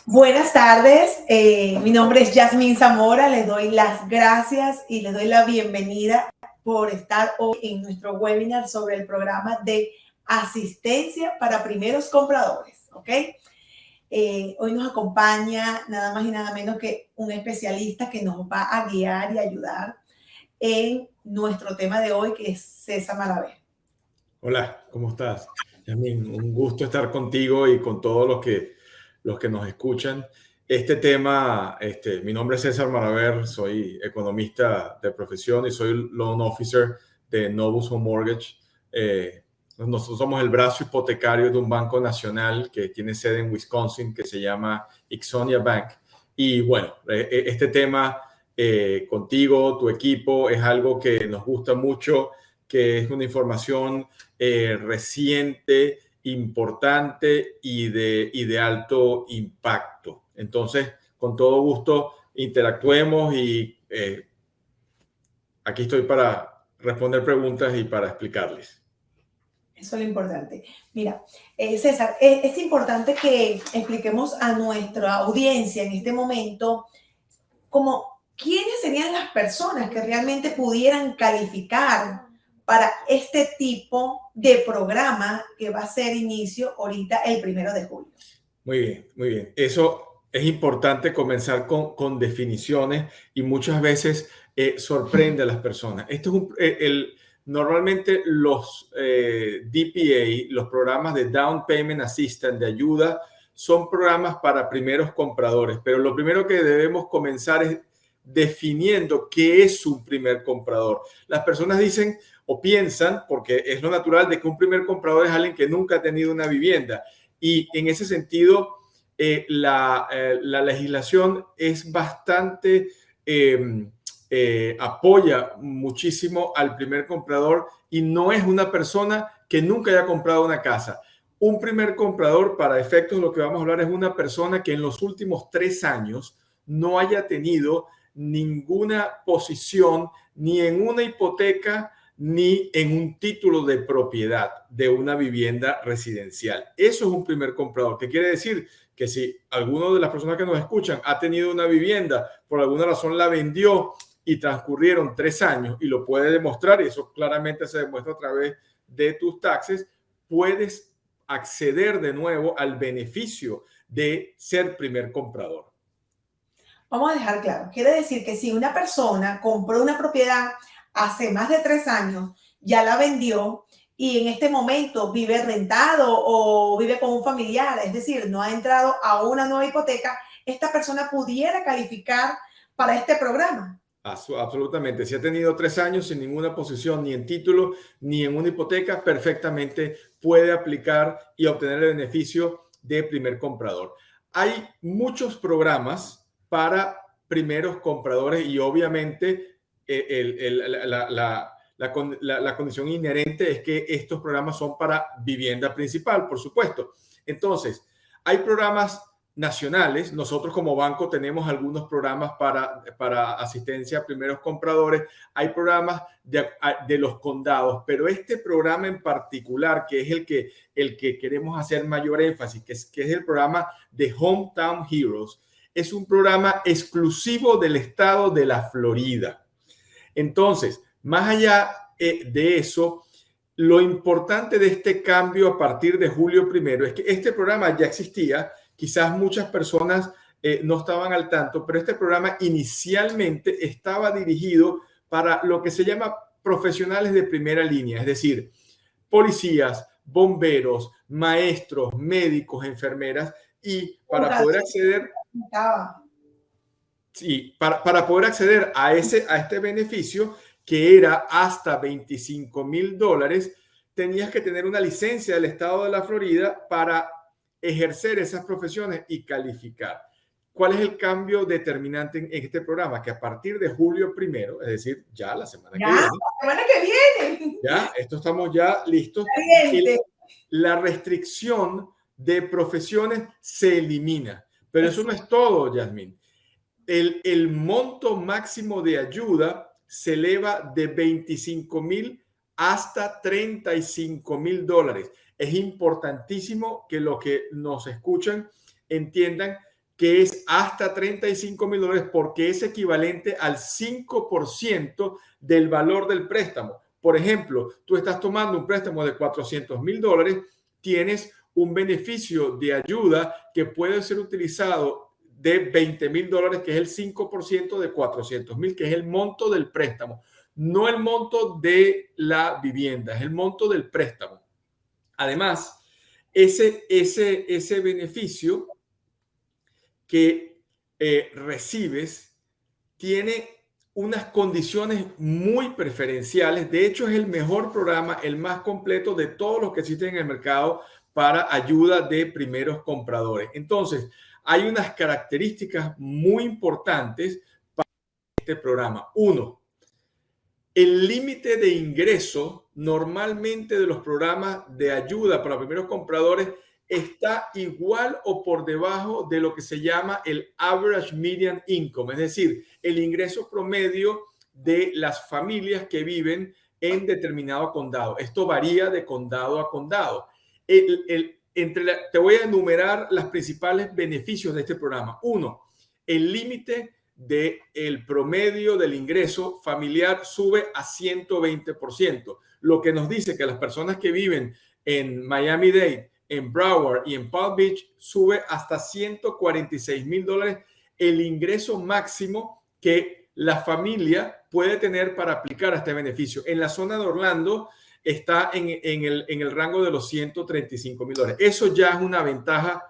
Buenas tardes, mi nombre es Yasmín Zamora, les doy las gracias y les doy la bienvenida por estar hoy en nuestro webinar sobre el programa de asistencia para primeros compradores, ¿ok? Hoy nos acompaña nada más y nada menos que un especialista que nos va a guiar y ayudar en nuestro tema de hoy, que es César Malavé. Hola, ¿cómo estás? Yasmín, un gusto estar contigo y con todos los que nos escuchan. Este tema, mi nombre es César Maraver, soy economista de profesión y soy loan officer de Novus Home Mortgage. Nosotros somos el brazo hipotecario de un banco nacional que tiene sede en Wisconsin que se llama Ixonia Bank. Y bueno, este tema contigo, tu equipo, es algo que nos gusta mucho, que es una información reciente, importante y de alto impacto. Entonces, con todo gusto, interactuemos y aquí estoy para responder preguntas y para explicarles. Eso es lo importante. Mira, César, es importante que expliquemos a nuestra audiencia en este momento como quiénes serían las personas que realmente pudieran calificar para este tipo de programa que va a ser inicio ahorita el 1 de julio. Muy bien, muy bien. Eso es importante comenzar con definiciones y muchas veces sorprende a las personas. Esto es normalmente los DPA, los programas de Down Payment Assistance, de ayuda, son programas para primeros compradores, pero lo primero que debemos comenzar es definiendo qué es un primer comprador. Las personas dicen o piensan, porque es lo natural, de que un primer comprador es alguien que nunca ha tenido una vivienda. Y en ese sentido, la legislación es bastante, apoya muchísimo al primer comprador y no es una persona que nunca haya comprado una casa. Un primer comprador, para efectos de lo que vamos a hablar, es una persona que en los últimos 3 años no haya tenido ninguna posición ni en una hipoteca ni en un título de propiedad de una vivienda residencial. Eso es un primer comprador. ¿Qué quiere decir? Que si alguno de las personas que nos escuchan ha tenido una vivienda, por alguna razón la vendió y transcurrieron 3 años y lo puede demostrar, y eso claramente se demuestra a través de tus taxes, puedes acceder de nuevo al beneficio de ser primer comprador. Vamos a dejar claro, quiere decir que si una persona compró una propiedad hace más de 3 años, ya la vendió y en este momento vive rentado o vive con un familiar, es decir, no ha entrado a una nueva hipoteca, esta persona pudiera calificar para este programa. Absolutamente. Si ha tenido 3 años sin ninguna posición, ni en título, ni en una hipoteca, perfectamente puede aplicar y obtener el beneficio de primer comprador. Hay muchos programas para primeros compradores y obviamente la condición inherente es que estos programas son para vivienda principal, por supuesto. Entonces, hay programas nacionales. Nosotros como banco tenemos algunos programas para asistencia a primeros compradores. Hay programas de los condados, pero este programa en particular, que es el que queremos hacer mayor énfasis, que es el programa de Hometown Heroes, es un programa exclusivo del estado de la Florida. Entonces, más allá de eso, lo importante de este cambio a partir de julio 1 es que este programa ya existía. Quizás muchas personas no estaban al tanto, pero este programa inicialmente estaba dirigido para lo que se llama profesionales de primera línea, es decir, policías, bomberos, maestros, médicos, enfermeras, y para poder acceder, sí, para poder acceder a este beneficio, que era hasta $25,000, tenías que tener una licencia del estado de la Florida para ejercer esas profesiones y calificar. ¿Cuál es el cambio determinante en este programa? Que a partir de julio 1, es decir, ya la semana que viene, La semana que viene. ya, estamos ya listos. La restricción de profesiones se elimina. Pero eso no es todo, Yasmín. El monto máximo de ayuda se eleva de $25,000 hasta $35,000. Es importantísimo que los que nos escuchan entiendan que es hasta $35,000 porque es equivalente al 5% del valor del préstamo. Por ejemplo, tú estás tomando un préstamo de $400,000, tienes un beneficio de ayuda que puede ser utilizado de $20,000, que es el 5% de 400,000, que es el monto del préstamo, no el monto de la vivienda, es el monto del préstamo. Además, ese beneficio que recibes tiene unas condiciones muy preferenciales. De hecho, es el mejor programa, el más completo de todos los que existen en el mercado para ayuda de primeros compradores. Entonces, hay unas características muy importantes para este programa. Uno, el límite de ingreso normalmente de los programas de ayuda para primeros compradores está igual o por debajo de lo que se llama el average median income, es decir, el ingreso promedio de las familias que viven en determinado condado. Esto varía de condado a condado. Te voy a enumerar los principales beneficios de este programa. Uno, el límite del promedio del ingreso familiar sube a 120%, lo que nos dice que las personas que viven en Miami-Dade, en Broward y en Palm Beach sube hasta $146,000 el ingreso máximo que la familia puede tener para aplicar a este beneficio. En la zona de Orlando está en el rango de los $135,000. Eso ya es una ventaja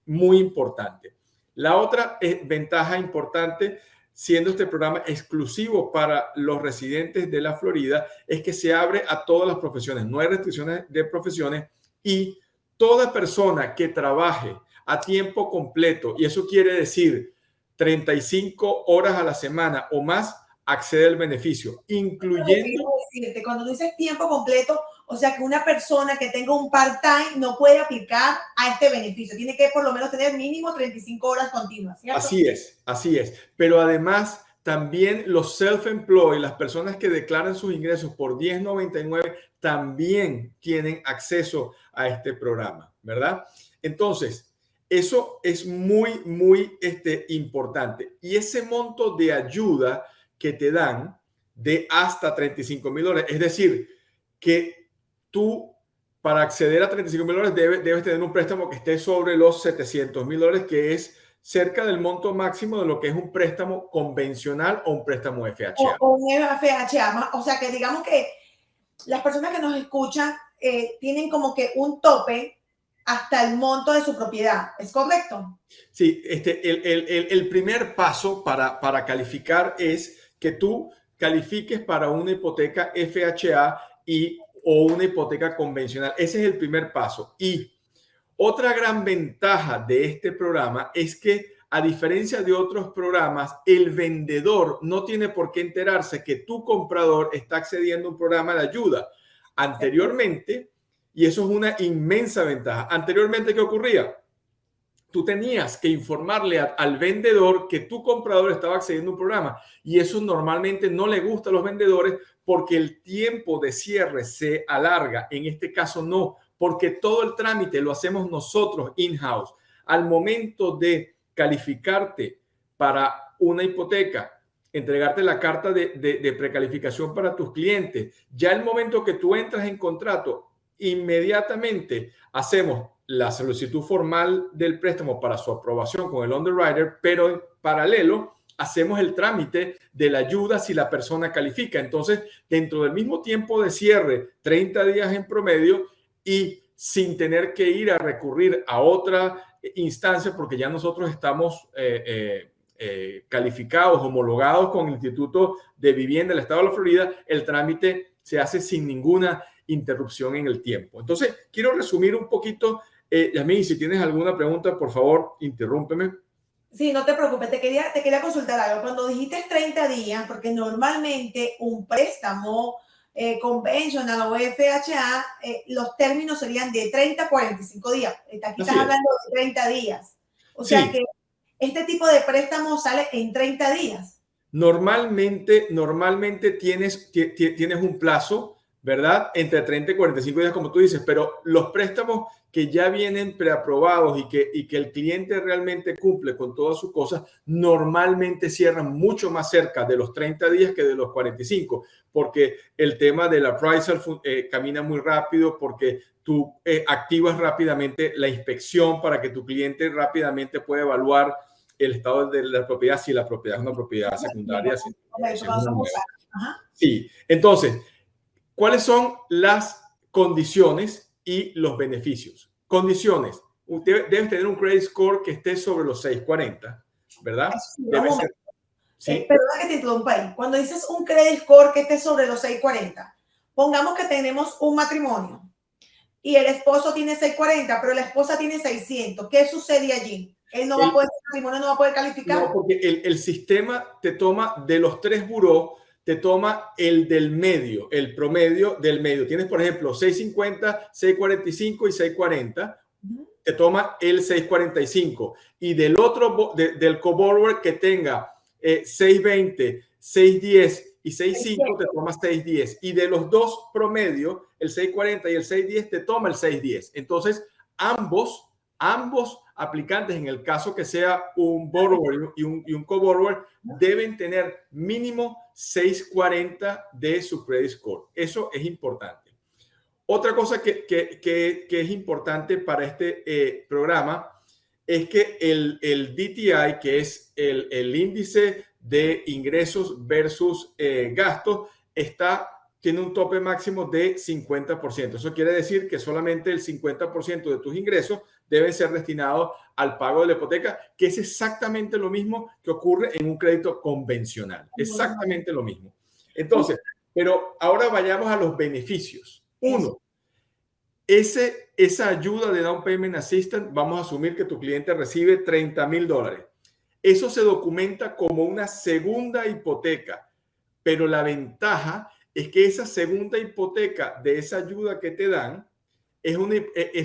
muy importante. La otra ventaja importante, siendo este programa exclusivo para los residentes de la Florida, es que se abre a todas las profesiones. No hay restricciones de profesiones y toda persona que trabaje a tiempo completo, y eso quiere decir 35 horas a la semana o más, accede al beneficio, incluyendo... Cuando dices tiempo completo, o sea que una persona que tenga un part-time no puede aplicar a este beneficio. Tiene que por lo menos tener mínimo 35 horas continuas, ¿cierto? Así es. Pero además, también los self-employed, las personas que declaran sus ingresos por $10.99, también tienen acceso a este programa, ¿verdad? Entonces, eso es muy, muy importante. Y ese monto de ayuda que te dan de hasta $35,000, es decir, que tú para acceder a $35,000 debes tener un préstamo que esté sobre los $700,000, que es cerca del monto máximo de lo que es un préstamo convencional o un préstamo FHA. O un FHA. O sea que digamos que las personas que nos escuchan tienen como que un tope hasta el monto de su propiedad. ¿Es correcto? Sí, el primer paso para calificar es que tú califiques para una hipoteca FHA o una hipoteca convencional. Ese es el primer paso. Y otra gran ventaja de este programa es que, a diferencia de otros programas, el vendedor no tiene por qué enterarse que tu comprador está accediendo a un programa de ayuda. Anteriormente, y eso es una inmensa ventaja, anteriormente, ¿qué ocurría? Tú tenías que informarle al vendedor que tu comprador estaba accediendo a un programa, y eso normalmente no le gusta a los vendedores porque el tiempo de cierre se alarga. En este caso no, porque todo el trámite lo hacemos nosotros in-house. Al momento de calificarte para una hipoteca, entregarte la carta de precalificación para tus clientes, ya el momento que tú entras en contrato, inmediatamente hacemos la solicitud formal del préstamo para su aprobación con el underwriter, pero en paralelo hacemos el trámite de la ayuda si la persona califica. Entonces, dentro del mismo tiempo de cierre, 30 días en promedio, y sin tener que ir a recurrir a otra instancia, porque ya nosotros estamos calificados, homologados con el Instituto de Vivienda del Estado de la Florida, el trámite se hace sin ninguna interrupción en el tiempo. Entonces, quiero resumir un poquito. Yasmín, si tienes alguna pregunta, por favor, interrúmpeme. Sí, no te preocupes, te quería consultar algo. Cuando dijiste 30 días, porque normalmente un préstamo conventional o FHA, los términos serían de 30 a 45 días. Aquí estás hablando de 30 días. O sea que este tipo de préstamo sale en 30 días. Normalmente tienes un plazo ¿verdad? Entre 30 y 45 días, como tú dices, pero los préstamos que ya vienen preaprobados y que el cliente realmente cumple con todas sus cosas, normalmente cierran mucho más cerca de los 30 días que de los 45, porque el tema del appraisal camina muy rápido, porque tú activas rápidamente la inspección para que tu cliente rápidamente pueda evaluar el estado de la propiedad, si la propiedad es una propiedad secundaria, si es una nueva. Sí, entonces, ¿cuáles son las condiciones y los beneficios? Condiciones. Usted debe tener un credit score que esté sobre los 640, ¿verdad? Debe ser. ¿Sí? Perdona que te interrumpa ahí. Cuando dices un credit score que esté sobre los 640, pongamos que tenemos un matrimonio y el esposo tiene 640, pero la esposa tiene 600. ¿Qué sucede allí? Él no va a poder, el matrimonio no va a poder calificar. No, porque el sistema te toma de los tres burós, te toma el del medio, el promedio del medio. Tienes, por ejemplo, 650, 645 y 640. Te toma el 645. Y del otro, del coborrower que tenga 620, 610 y 6.5 te toma 6.10. Y de los dos promedios, el 6.40 y el 6.10 te toma el 6.10. Entonces, ambos aplicantes, en el caso que sea un borrower y un co-borrower, deben tener mínimo 640 de su credit score. Eso es importante. Otra cosa que es importante para este programa es que el DTI, que es el índice de ingresos versus gastos, tiene un tope máximo de 50%. Eso quiere decir que solamente el 50% de tus ingresos deben ser destinados al pago de la hipoteca, que es exactamente lo mismo que ocurre en un crédito convencional. Exactamente lo mismo. Entonces, pero ahora vayamos a los beneficios. Uno, esa ayuda de Down Payment Assistance, vamos a asumir que tu cliente recibe $30,000. Eso se documenta como una segunda hipoteca, pero la ventaja es que esa segunda hipoteca de esa ayuda que te dan es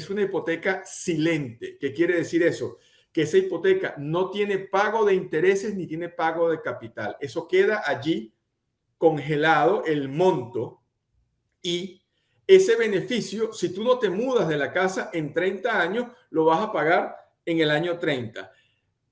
una hipoteca silente. ¿Qué quiere decir eso? Que esa hipoteca no tiene pago de intereses ni tiene pago de capital. Eso queda allí congelado, el monto, y ese beneficio, si tú no te mudas de la casa en 30 años, lo vas a pagar en el año 30.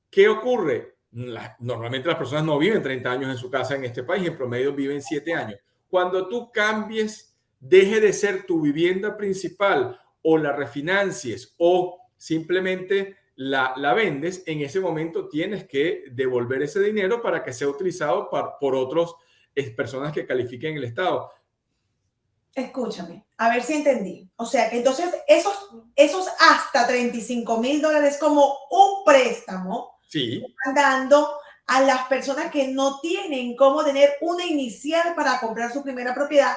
¿Qué ocurre? Normalmente las personas no viven 30 años en su casa en este país, en promedio viven 7 años. Cuando tú cambies, deje de ser tu vivienda principal o la refinancies o simplemente la vendes, en ese momento tienes que devolver ese dinero para que sea utilizado por otras personas que califiquen el estado. Escúchame, a ver si entendí. O sea, que entonces esos hasta $35,000 como un préstamo, sí, están dando a las personas que no tienen cómo tener una inicial para comprar su primera propiedad,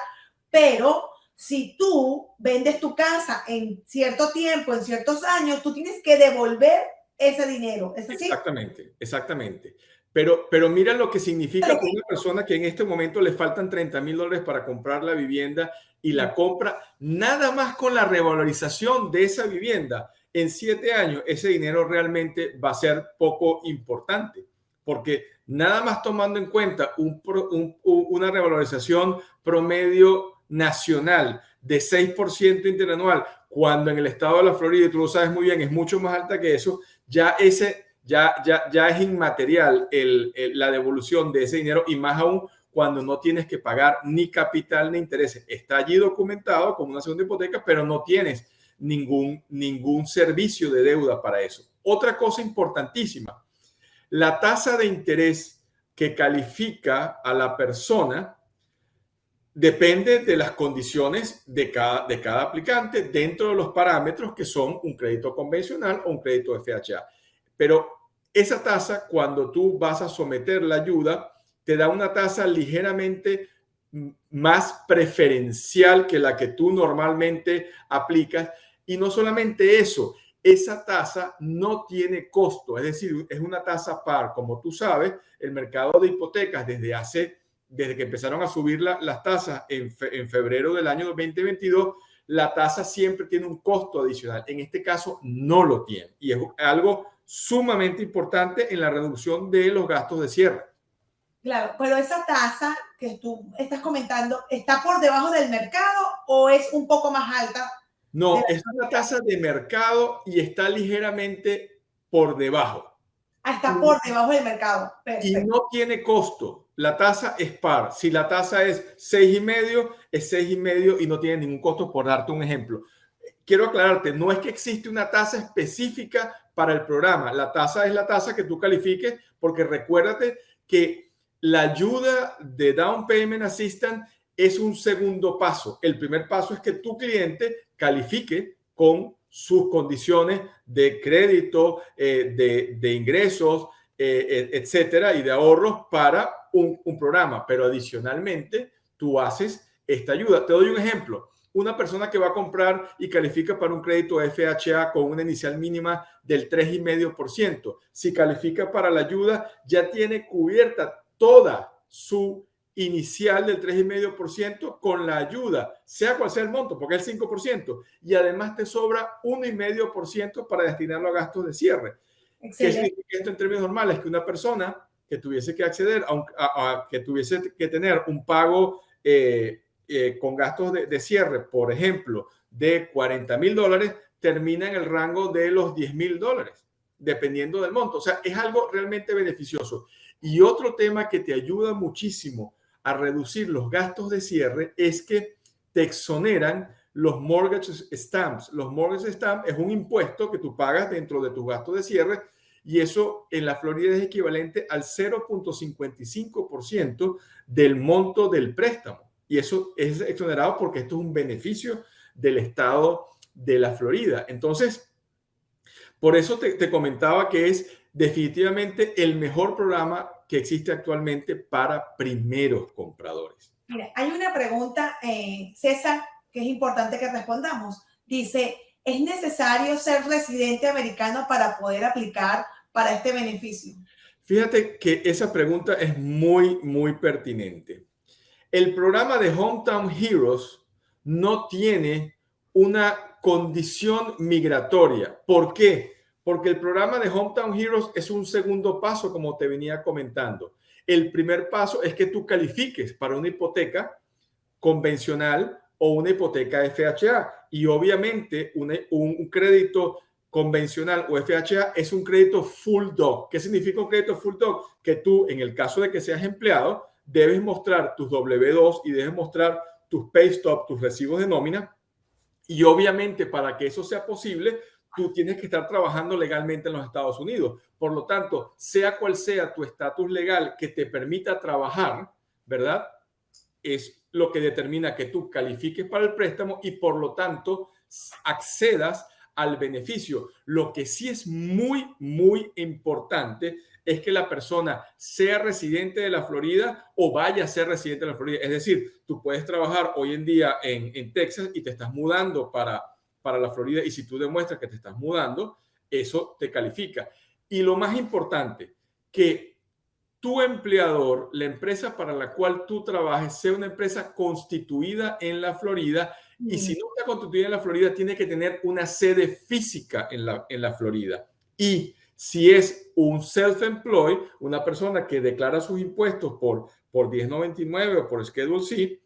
pero si tú vendes tu casa en cierto tiempo, en ciertos años, tú tienes que devolver ese dinero. ¿Es así? Exactamente, exactamente. Pero mira lo que significa para una persona que en este momento le faltan $30,000 para comprar la vivienda y la compra nada más con la revalorización de esa vivienda. En 7 años, ese dinero realmente va a ser poco importante, porque nada más tomando en cuenta una revalorización promedio nacional de 6% interanual, cuando en el estado de la Florida, y tú lo sabes muy bien, es mucho más alta que eso, ya es inmaterial la devolución de ese dinero, y más aún cuando no tienes que pagar ni capital ni intereses. Está allí documentado como una segunda hipoteca, pero no tienes ningún servicio de deuda para eso. Otra cosa importantísima, la tasa de interés que califica a la persona depende de las condiciones de cada aplicante dentro de los parámetros que son un crédito convencional o un crédito FHA. Pero esa tasa, cuando tú vas a someter la ayuda, te da una tasa ligeramente más preferencial que la que tú normalmente aplicas. Y no solamente eso, esa tasa no tiene costo, es decir, es una tasa par. Como tú sabes, el mercado de hipotecas desde que empezaron a subir las tasas en febrero del año 2022, la tasa siempre tiene un costo adicional. En este caso no lo tiene, y es algo sumamente importante en la reducción de los gastos de cierre. Claro, pero esa tasa que tú estás comentando, ¿está por debajo del mercado o es un poco más alta de No, la es una tasa de mercado y está ligeramente por debajo. está por debajo del mercado? Y Perfecto. no tiene costo. La tasa es par. Si la tasa es 6,5, es 6,5 y no tiene ningún costo, por darte un ejemplo. Quiero aclararte, no es que existe una tasa específica para el programa. La tasa es la tasa que tú califiques, porque recuérdate que la ayuda de Down Payment Assistance es un segundo paso. El primer paso es que tu cliente califique con sus condiciones de crédito, de ingresos, etcétera, y de ahorros para un programa. Pero adicionalmente, tú haces esta ayuda. Te doy un ejemplo. Una persona que va a comprar y califica para un crédito FHA con una inicial mínima del 3,5%. Si califica para la ayuda, ya tiene cubierta toda su inicial del 3,5% con la ayuda, sea cual sea el monto, porque es el 5%. Y además te sobra 1,5% para destinarlo a gastos de cierre. ¿Qué Excelente. significa esto en términos normales? Que una persona que tuviese que acceder que tuviese que tener un pago con gastos de cierre, por ejemplo, de $40,000, termina en el rango de los $10,000, dependiendo del monto. O sea, es algo realmente beneficioso. Y otro tema que te ayuda muchísimo a reducir los gastos de cierre es que te exoneran los mortgage stamps. Los mortgage stamps es un impuesto que tú pagas dentro de tus gastos de cierre y eso en la Florida es equivalente al 0,55% del monto del préstamo. Y eso es exonerado porque esto es un beneficio del estado de la Florida. Entonces, por eso te comentaba que es definitivamente el mejor programa que existe actualmente para primeros compradores. Mira, hay una pregunta, César, que es importante que respondamos. Dice, ¿es necesario ser residente americano para poder aplicar para este beneficio? Fíjate que esa pregunta es muy, muy pertinente. El programa de Hometown Heroes no tiene una condición migratoria. ¿Por qué? Porque el programa de Hometown Heroes es un segundo paso, como te venía comentando. El primer paso es que tú califiques para una hipoteca convencional o una hipoteca FHA. Y obviamente un crédito convencional o FHA es un crédito full doc. ¿Qué significa un crédito full doc? Que tú, en el caso de que seas empleado, debes mostrar tus W2 y debes mostrar tus pay stop, tus recibos de nómina. Y obviamente para que eso sea posible, tú tienes que estar trabajando legalmente en los Estados Unidos. Por lo tanto, sea cual sea tu estatus legal que te permita trabajar, ¿verdad? Es lo que determina que tú califiques para el préstamo y por lo tanto accedas al beneficio. Lo que sí es muy, muy importante es que la persona sea residente de la Florida o vaya a ser residente de la Florida. Es decir, tú puedes trabajar hoy en día en Texas y te estás mudando para la Florida y si tú demuestras que te estás mudando, eso te califica. Y lo más importante, que tu empleador, la empresa para la cual tú trabajes, sea una empresa constituida en la Florida y si no está constituida en la Florida, tiene que tener una sede física en la Florida. Y si es un self-employed, una persona que declara sus impuestos por 1099 o por Schedule C,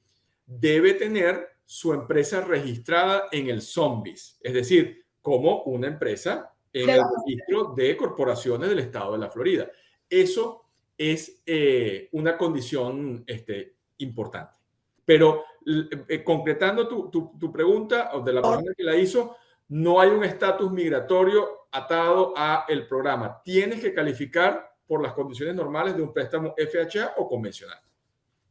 debe tener su empresa registrada en el SOMBIS, es decir, como una empresa en el registro de corporaciones del estado de la Florida. Eso es una condición importante. Pero concretando tu pregunta o de la persona que la hizo, no hay un estatus migratorio atado a el programa. Tienes que calificar por las condiciones normales de un préstamo FHA o convencional.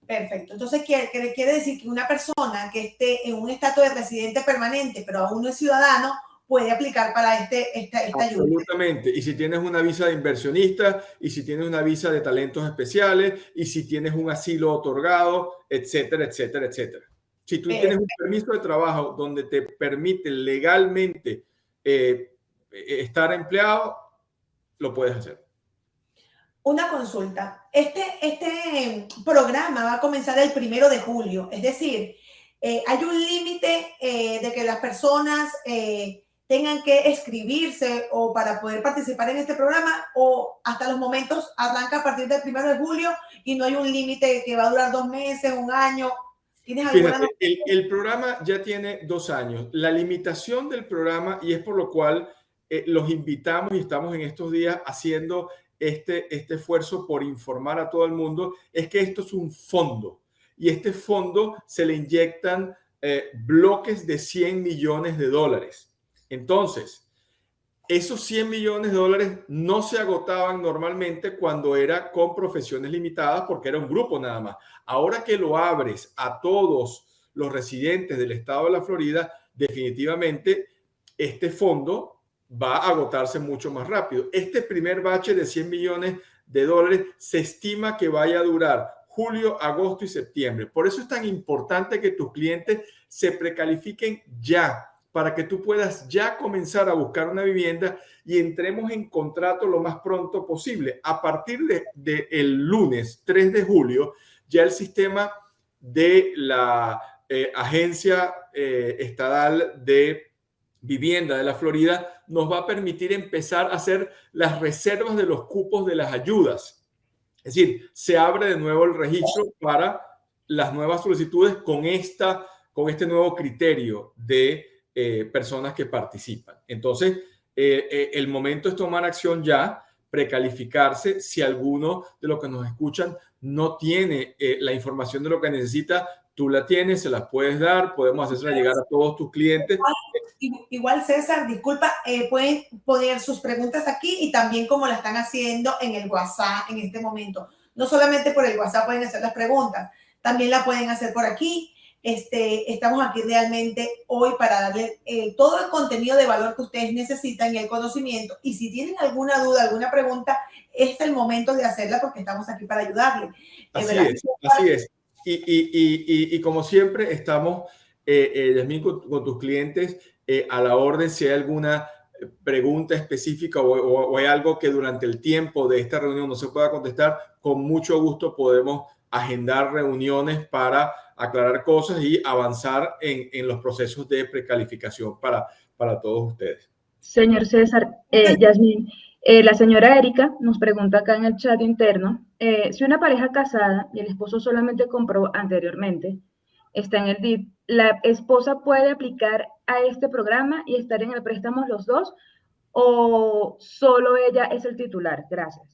Perfecto. Entonces, quiere decir que una persona que esté en un estatus de residente permanente, pero aún no es ciudadano, puede aplicar para esta ayuda. Absolutamente. Y si tienes una visa de inversionista, y si tienes una visa de talentos especiales, y si tienes un asilo otorgado, etcétera, etcétera, etcétera. Si tú tienes un permiso de trabajo donde te permite legalmente estar empleado, lo puedes hacer. Una consulta. Este programa va a comenzar el 1 de julio. Es decir, hay un límite de que las personas tengan que escribirse o para poder participar en este programa, o hasta los momentos arranca a partir del 1 de julio y no hay un límite que va a durar 2 meses, un año? ¿Tienes alguna? Fíjate, el programa ya tiene 2 años. La limitación del programa, y es por lo cual los invitamos y estamos en estos días haciendo este esfuerzo por informar a todo el mundo, es que esto es un fondo. Y este fondo se le inyectan bloques de $100 millones. Entonces, esos $100 millones no se agotaban normalmente cuando era con profesiones limitadas porque era un grupo nada más. Ahora que lo abres a todos los residentes del estado de la Florida, definitivamente este fondo va a agotarse mucho más rápido. Este primer bache de $100 millones se estima que vaya a durar julio, agosto y septiembre. Por eso es tan importante que tus clientes se precalifiquen ya, para que tú puedas ya comenzar a buscar una vivienda y entremos en contrato lo más pronto posible. A partir del lunes 3 de julio, ya el sistema de la Agencia Estatal de Vivienda de la Florida nos va a permitir empezar a hacer las reservas de los cupos de las ayudas. Es decir, se abre de nuevo el registro para las nuevas solicitudes con este nuevo criterio de personas que participan. Entonces, el momento es tomar acción ya, precalificarse. Si alguno de los que nos escuchan no tiene la información de lo que necesita, tú la tienes, se las puedes dar, podemos hacérsela llegar a todos tus clientes. Igual, César, disculpa, pueden poner sus preguntas aquí y también como la están haciendo en el WhatsApp en este momento. No solamente por el WhatsApp pueden hacer las preguntas, también la pueden hacer por aquí. Estamos aquí realmente hoy para darle todo el contenido de valor que ustedes necesitan y el conocimiento. Y si tienen alguna duda, alguna pregunta, es el momento de hacerla porque estamos aquí para ayudarle. Así es. Y como siempre, estamos, Yasmín, con tus clientes a la orden. Si hay alguna pregunta específica o hay algo que durante el tiempo de esta reunión no se pueda contestar, con mucho gusto podemos agendar reuniones para aclarar cosas y avanzar en los procesos de precalificación para todos ustedes. Señor César, Yasmín, la señora Erika nos pregunta acá en el chat interno, si una pareja casada y el esposo solamente compró anteriormente, está en el DIP, ¿la esposa puede aplicar a este programa y estar en el préstamo los dos o solo ella es el titular? Gracias.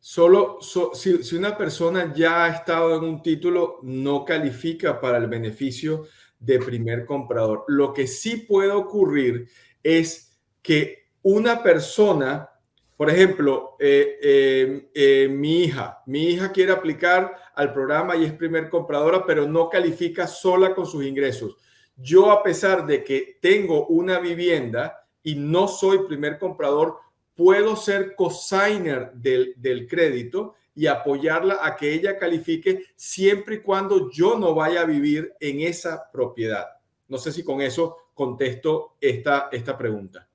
Si una persona ya ha estado en un título, no califica para el beneficio de primer comprador. Lo que sí puede ocurrir es que una persona, por ejemplo, mi hija quiere aplicar al programa y es primer compradora, pero no califica sola con sus ingresos. Yo, a pesar de que tengo una vivienda y no soy primer comprador, puedo ser cosigner del crédito y apoyarla a que ella califique siempre y cuando yo no vaya a vivir en esa propiedad. No sé si con eso contesto esta pregunta.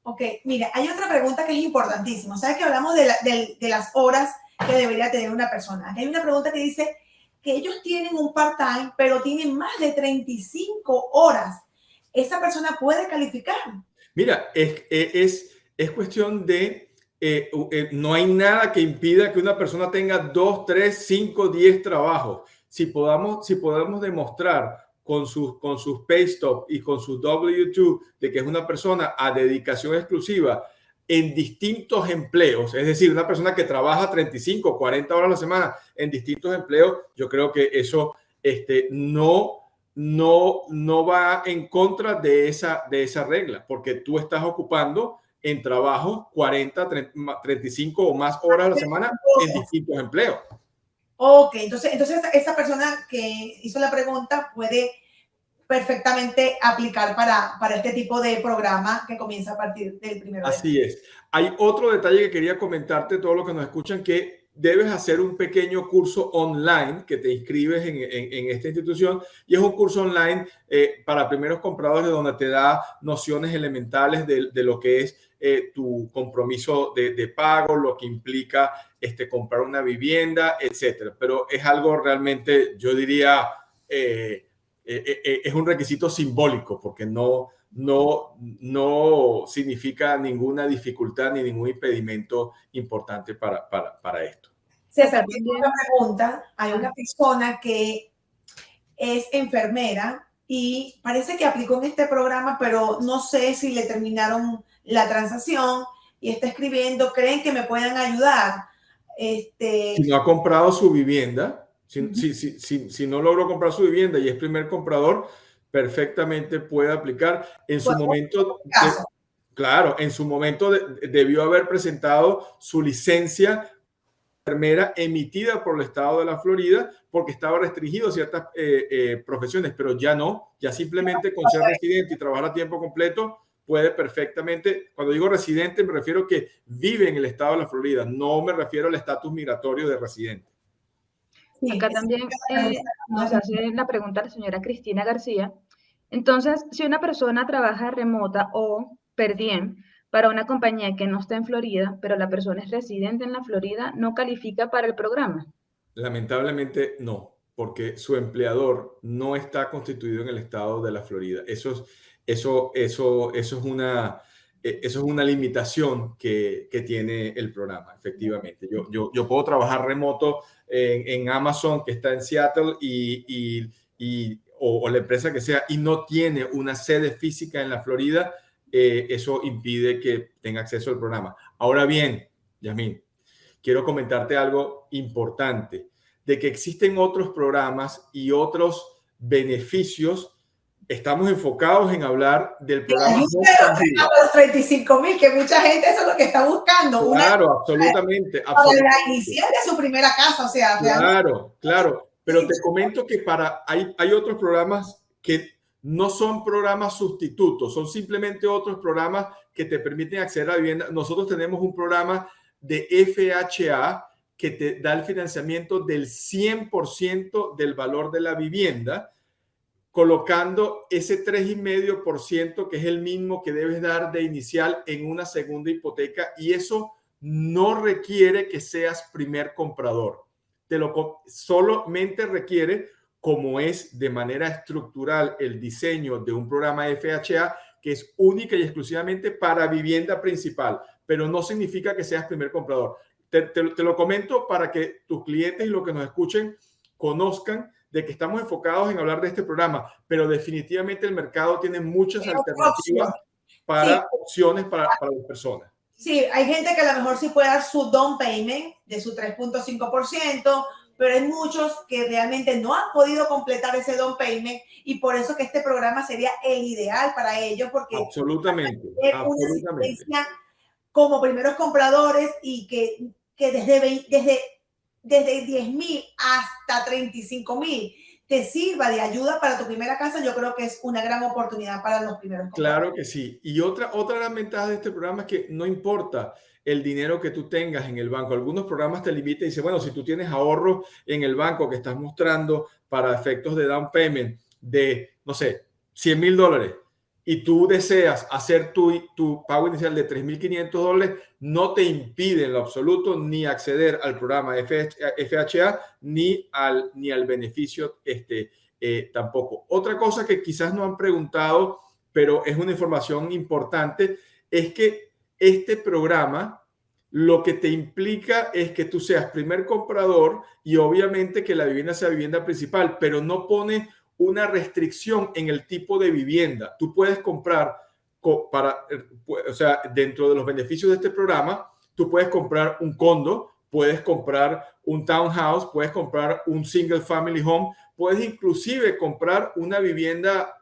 Ok, mira, hay otra pregunta que es importantísima. ¿Sabes que hablamos de las horas que debería tener una persona? Hay una pregunta que dice que ellos tienen un part-time, pero tienen más de 35 horas. ¿Esa persona puede calificar? Mira, es cuestión de, no hay nada que impida que una persona tenga 2, 3, 5, 10 trabajos. Si podemos demostrar con sus pay stub y con sus W2 de que es una persona a dedicación exclusiva en distintos empleos, es decir, una persona que trabaja 35, 40 horas a la semana en distintos empleos, yo creo que eso no va en contra de esa regla, porque tú estás ocupando en trabajo 40, 35 o más horas a la semana en distintos empleos. Ok, entonces esa persona que hizo la pregunta puede perfectamente aplicar para este tipo de programa que comienza a partir del 1 de julio. Así es. Hay otro detalle que quería comentarte, todos los que nos escuchan, que debes hacer un pequeño curso online que te inscribes en esta institución, y es un curso online para primeros compradores donde te da nociones elementales de lo que es tu compromiso de pago, lo que implica comprar una vivienda, etcétera. Pero es algo realmente, yo diría, es un requisito simbólico porque no no significa ninguna dificultad ni ningún impedimento importante para esto. César, tengo una pregunta. Hay una persona que es enfermera y parece que aplicó en este programa, pero no sé si le terminaron la transacción y está escribiendo, ¿creen que me puedan ayudar? Si no ha comprado su vivienda, si no logró comprar su vivienda y es primer comprador, perfectamente puede aplicar. En su momento, claro, en su momento debió haber presentado su licencia enfermera emitida por el estado de la Florida porque estaba restringido a ciertas profesiones, pero ya no, ya simplemente con ser residente y trabajar a tiempo completo puede perfectamente. Cuando digo residente me refiero que vive en el estado de la Florida, no me refiero al estatus migratorio de residente. Acá también nos hace la pregunta la señora Cristina García. Entonces, si una persona trabaja remota o per diem para una compañía que no está en Florida, pero la persona es residente en la Florida, ¿no califica para el programa? Lamentablemente no, porque su empleador no está constituido en el estado de la Florida. Eso es una limitación que tiene el programa, efectivamente. Yo puedo trabajar remoto en Amazon, que está en Seattle, o la empresa que sea, y no tiene una sede física en la Florida. Eso impide que tenga acceso al programa. Ahora bien, Yasmín, quiero comentarte algo importante, de que existen otros programas y otros beneficios. Estamos enfocados en hablar del programa los 35,000, que mucha gente eso es lo que está buscando. Claro, absolutamente. Para la inicial de su primera casa, o sea. Claro. Pero te comento que hay otros programas que no son programas sustitutos, son simplemente otros programas que te permiten acceder a vivienda. Nosotros tenemos un programa de FHA que te da el financiamiento del 100% del valor de la vivienda, colocando ese 3,5% que es el mismo que debes dar de inicial en una segunda hipoteca, y eso no requiere que seas primer comprador. Solamente requiere, como es de manera estructural el diseño de un programa FHA, que es única y exclusivamente para vivienda principal, pero no significa que seas primer comprador. Te lo comento para que tus clientes y los que nos escuchen conozcan de que estamos enfocados en hablar de este programa, pero definitivamente el mercado tiene muchas alternativas para opciones para las personas. Sí, hay gente que a lo mejor sí puede dar su down payment de su 3.5%, pero hay muchos que realmente no han podido completar ese down payment, y por eso que este programa sería el ideal para ellos, porque absolutamente una asistencia como primeros compradores, y que desde 10,000 hasta 35,000 te sirva de ayuda para tu primera casa. Yo creo que es una gran oportunidad para los primeros compradores. Claro que sí. Y otra gran ventaja de este programa es que no importa el dinero que tú tengas en el banco. Algunos programas te limitan y dicen, bueno, si tú tienes ahorro en el banco que estás mostrando para efectos de down payment de, no sé, $100,000, y tú deseas hacer tu pago inicial de $3,500, no te impide en lo absoluto ni acceder al programa FHA ni al beneficio tampoco. Otra cosa que quizás no han preguntado, pero es una información importante, es que este programa lo que te implica es que tú seas primer comprador y obviamente que la vivienda sea vivienda principal, pero no pone una restricción en el tipo de vivienda. Tú puedes comprar dentro de los beneficios de este programa, tú puedes comprar un condo, puedes comprar un townhouse, puedes comprar un single family home, puedes inclusive comprar una vivienda,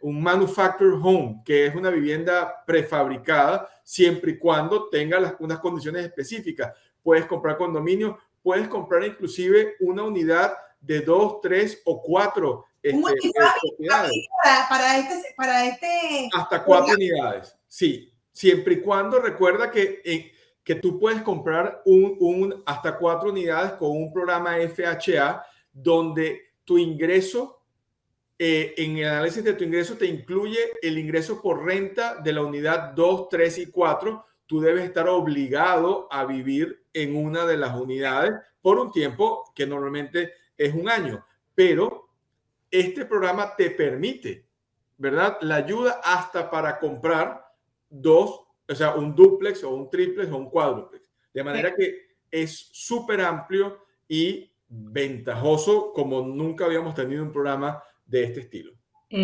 un manufactured home, que es una vivienda prefabricada, siempre y cuando tenga unas condiciones específicas. Puedes comprar condominio, puedes comprar inclusive una unidad de 2, 3 o 4 propiedades. Para este hasta 4 unidades, sí. Siempre y cuando recuerda que tú puedes comprar hasta 4 unidades con un programa FHA donde tu ingreso, en el análisis de tu ingreso te incluye el ingreso por renta de la unidad 2, 3 y 4. Tú debes estar obligado a vivir en una de las unidades por un tiempo que normalmente es un año, pero este programa te permite ¿verdad? La ayuda hasta para comprar dos, o sea, un dúplex o un triplex o un cuádruplex. De manera que es súper amplio y ventajoso como nunca habíamos tenido un programa de este estilo.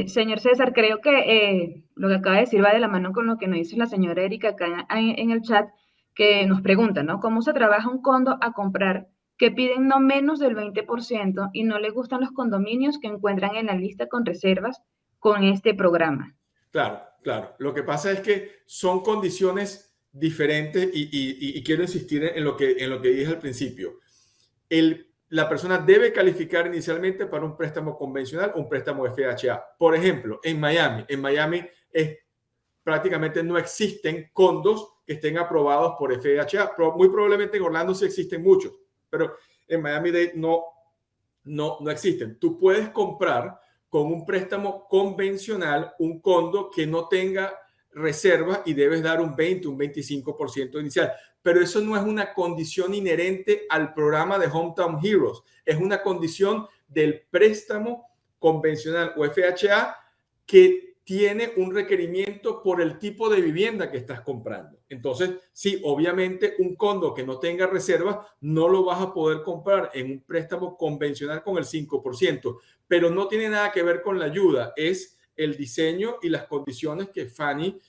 Señor César, creo que lo que acaba de decir va de la mano con lo que nos dice la señora Erika acá en el chat, que nos pregunta, ¿no? ¿Cómo se trabaja un condo a comprar que piden no menos del 20% y no le gustan los condominios que encuentran en la lista con reservas con este programa? Claro, claro. Lo que pasa es que son condiciones diferentes y quiero insistir en lo que dije al principio. La persona debe calificar inicialmente para un préstamo convencional o un préstamo FHA. Por ejemplo, en Miami prácticamente no existen condos que estén aprobados por FHA. Muy probablemente en Orlando sí existen muchos, pero en Miami-Dade no existen. Tú puedes comprar con un préstamo convencional un condo que no tenga reserva y debes dar un 20, un 25% inicial. Pero eso no es una condición inherente al programa de Hometown Heroes. Es una condición del préstamo convencional o FHA que tiene un requerimiento por el tipo de vivienda que estás comprando. Entonces, sí, obviamente un condo que no tenga reservas no lo vas a poder comprar en un préstamo convencional con el 5%, pero no tiene nada que ver con la ayuda, es el diseño y las condiciones que Fannie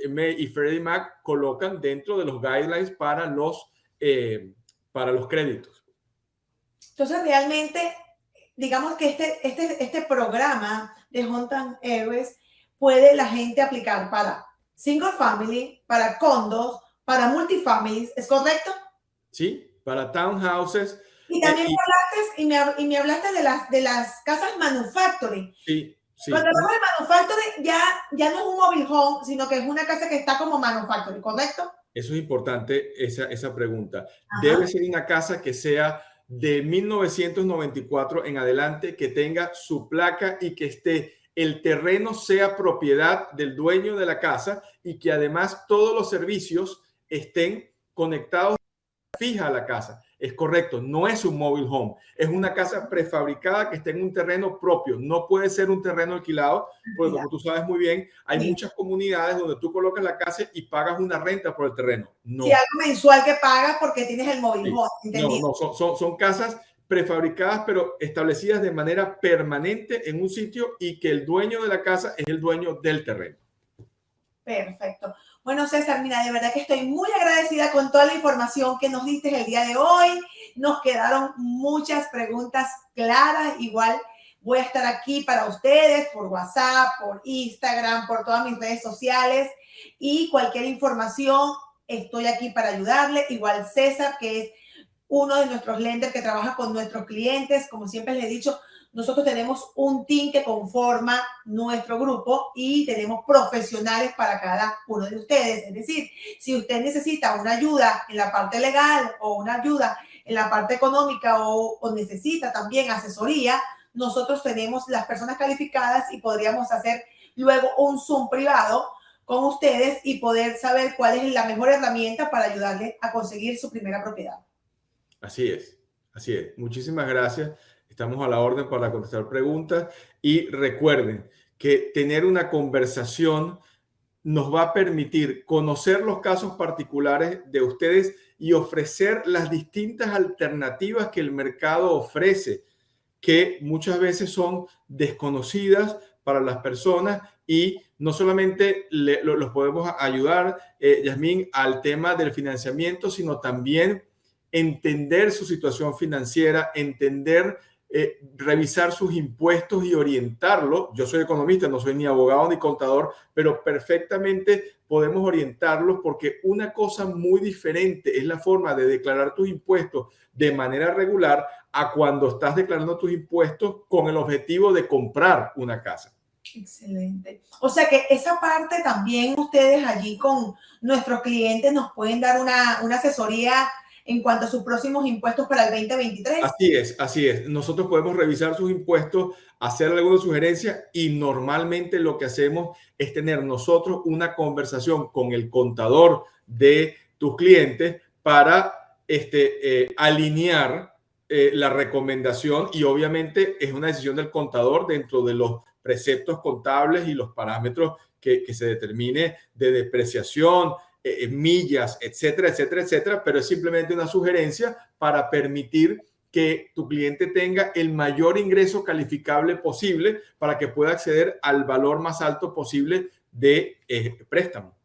Mae y Freddie Mac colocan dentro de los guidelines para los créditos. Entonces, realmente, digamos que este programa de Hometown Heroes puede la gente aplicar para single family, para condos, para multifamilies, ¿es correcto? Sí, para townhouses. Y también me hablaste de las casas manufacturing. Sí, sí. Cuando hablamos de manufacturing, ya no es un mobile home, sino que es una casa que está como manufacturing, ¿correcto? Eso es importante, esa pregunta. Ajá. Debe ser una casa que sea de 1994 en adelante, que tenga su placa y que el terreno sea propiedad del dueño de la casa y que además todos los servicios estén conectados fija a la casa. Es correcto, no es un mobile home, es una casa prefabricada que está en un terreno propio, no puede ser un terreno alquilado, porque como tú sabes muy bien, hay muchas comunidades donde tú colocas la casa y pagas una renta por el terreno. No. Sí, algo mensual que pagas porque tienes el mobile home. ¿Entendido? No, son casas prefabricadas, pero establecidas de manera permanente en un sitio y que el dueño de la casa es el dueño del terreno. Perfecto. Bueno, César, mira, de verdad que estoy muy agradecida con toda la información que nos diste el día de hoy. Nos quedaron muchas preguntas claras. Igual voy a estar aquí para ustedes por WhatsApp, por Instagram, por todas mis redes sociales y cualquier información estoy aquí para ayudarle. Igual César, que es uno de nuestros lenders que trabaja con nuestros clientes. Como siempre les he dicho, nosotros tenemos un team que conforma nuestro grupo y tenemos profesionales para cada uno de ustedes. Es decir, si usted necesita una ayuda en la parte legal o una ayuda en la parte económica o necesita también asesoría, nosotros tenemos las personas calificadas y podríamos hacer luego un Zoom privado con ustedes y poder saber cuál es la mejor herramienta para ayudarles a conseguir su primera propiedad. Así es, así es. Muchísimas gracias. Estamos a la orden para contestar preguntas y recuerden que tener una conversación nos va a permitir conocer los casos particulares de ustedes y ofrecer las distintas alternativas que el mercado ofrece, que muchas veces son desconocidas para las personas y no solamente los podemos ayudar, Yasmín, al tema del financiamiento, sino también entender su situación financiera, revisar sus impuestos y orientarlo. Yo soy economista, no soy ni abogado ni contador, pero perfectamente podemos orientarlos porque una cosa muy diferente es la forma de declarar tus impuestos de manera regular a cuando estás declarando tus impuestos con el objetivo de comprar una casa. Excelente. O sea que esa parte también ustedes allí con nuestros clientes nos pueden dar una asesoría en cuanto a sus próximos impuestos para el 2023. Así es, así es. Nosotros podemos revisar sus impuestos, hacer alguna sugerencia y normalmente lo que hacemos es tener nosotros una conversación con el contador de tus clientes para alinear la recomendación y obviamente es una decisión del contador dentro de los preceptos contables y los parámetros que se determine de depreciación, millas, etcétera, etcétera, etcétera, pero es simplemente una sugerencia para permitir que tu cliente tenga el mayor ingreso calificable posible para que pueda acceder al valor más alto posible de préstamo.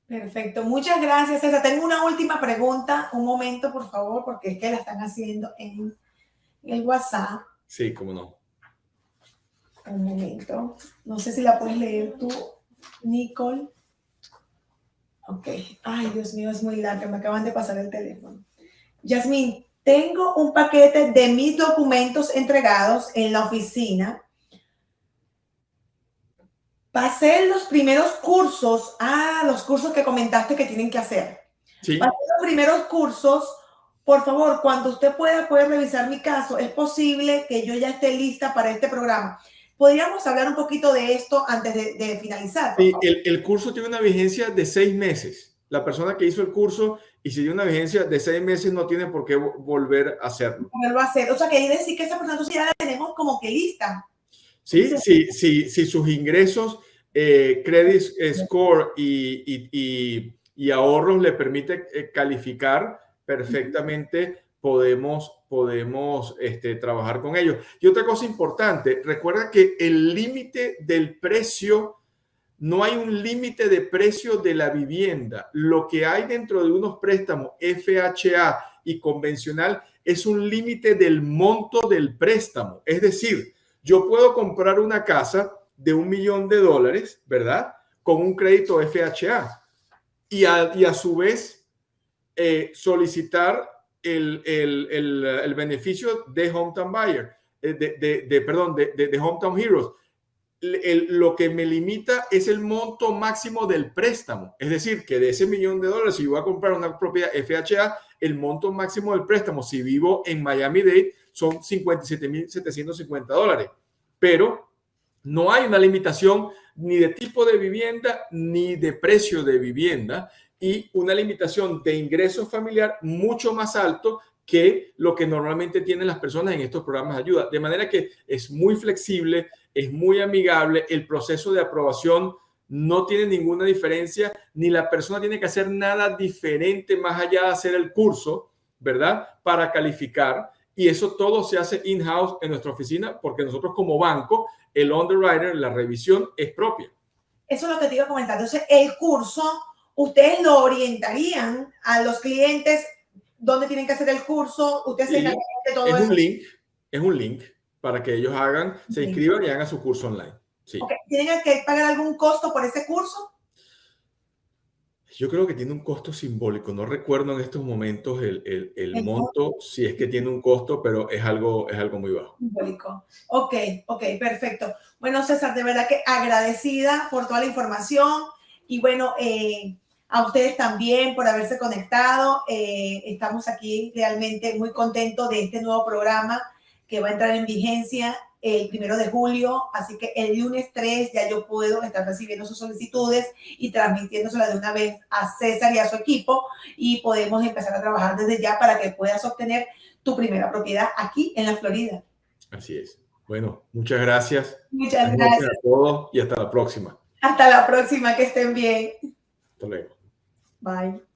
Perfecto, muchas gracias, César. Tengo una última pregunta, un momento, por favor, porque es que la están haciendo en el WhatsApp. Sí, cómo no. Un momento, no sé si la puedes leer tú, Nicole. Ok, ay, Dios mío, es muy larga, me acaban de pasar el teléfono. Yasmín, tengo un paquete de mis documentos entregados en la oficina. Pasé los primeros cursos, los cursos que comentaste que tienen que hacer. Sí. Pasé los primeros cursos. Por favor, cuando usted pueda revisar mi caso, es posible que yo ya esté lista para este programa. ¿Podríamos hablar un poquito de esto antes de finalizar? Sí, el curso tiene una vigencia de 6 meses. La persona que hizo el curso y si tiene una vigencia de 6 meses no tiene por qué volver a hacerlo. Volverlo a hacer. O sea, que quiere decir que esa persona ya la tenemos como que lista. Sí, si sus ingresos, credit score y ahorros le permite calificar perfectamente, podemos trabajar con ellos. Y otra cosa importante, recuerda que el límite del precio, no hay un límite de precio de la vivienda. Lo que hay dentro de unos préstamos FHA y convencional es un límite del monto del préstamo. Es decir, yo puedo comprar una casa de $1 millón, ¿verdad? Con un crédito FHA y a su vez solicitar el beneficio de Hometown Buyer, de Hometown Heroes. Lo que me limita es el monto máximo del préstamo. Es decir, que de ese $1 millón, si yo voy a comprar una propiedad FHA, el monto máximo del préstamo, si vivo en Miami-Dade, son $57,750. Pero no hay una limitación ni de tipo de vivienda ni de precio de vivienda y una limitación de ingreso familiar mucho más alto que lo que normalmente tienen las personas en estos programas de ayuda. De manera que es muy flexible, es muy amigable, el proceso de aprobación no tiene ninguna diferencia, ni la persona tiene que hacer nada diferente más allá de hacer el curso, ¿verdad? Para calificar. Y eso todo se hace in-house en nuestra oficina porque nosotros como banco, el underwriter, la revisión es propia. Eso es lo que te iba a comentar. Entonces, el curso, ustedes lo orientarían a los clientes dónde tienen que hacer el curso. Ustedes se encargan de todo eso. Es un link para que ellos se inscriban y hagan su curso online. Sí. Okay. ¿Tienen que pagar algún costo por ese curso? Yo creo que tiene un costo simbólico. No recuerdo en estos momentos el monto, si es que tiene un costo, pero es algo muy bajo. Simbólico. Ok, perfecto. Bueno, César, de verdad que agradecida por toda la información y bueno, a ustedes también por haberse conectado. Estamos aquí realmente muy contentos de este nuevo programa que va a entrar en vigencia el 1 de julio, así que el lunes 3 ya yo puedo estar recibiendo sus solicitudes y transmitiéndoselas de una vez a César y a su equipo y podemos empezar a trabajar desde ya para que puedas obtener tu primera propiedad aquí en la Florida. Así es. Bueno, muchas gracias. Muchas gracias a todos y hasta la próxima. Hasta la próxima, que estén bien. Hasta luego. Bye.